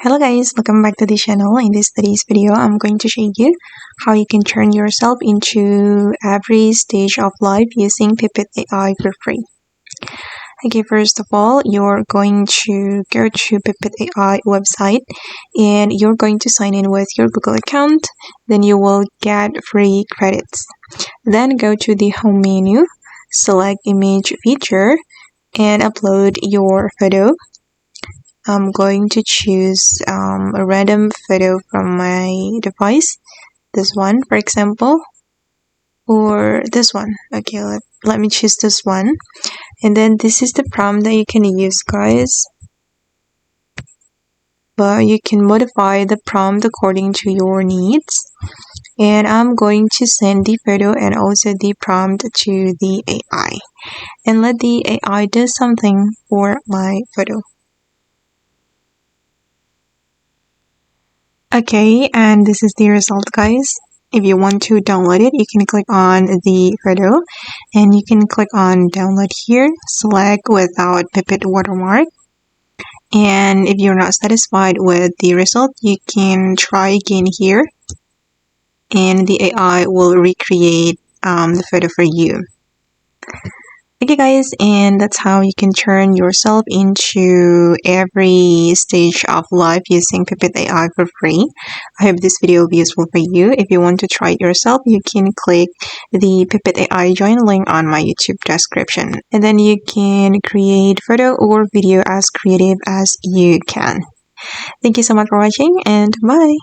Hello guys, welcome back to the channel. In today's video, I'm going to show you how you can turn yourself into every stage of life using Pipet AI for free. Okay, first of all, you're going to go to Pipet AI website and you're going to sign in with your Google account. Then you will get free credits. Then go to the home menu, select image feature and upload your photo. I'm going to choose a random photo from my device, this one for example, or this one. Okay, let me choose this one. And then this is the prompt that you can use, guys. But you can modify the prompt according to your needs. And I'm going to send the photo and also the prompt to the AI. And let the AI do something for my photo. Okay, and this is the result, guys. If you want to download it, you can click on the photo and you can click on download here, select without Pipet watermark. And if you're not satisfied with the result, you can try again here and the AI will recreate the photo for you. Okay guys, and that's how you can turn yourself into every stage of life using Pipet AI for free. I hope this video will be useful for you. If you want to try it yourself, you can click the Pipet AI join link on my YouTube description. And then you can create photo or video as creative as you can. Thank you so much for watching and bye!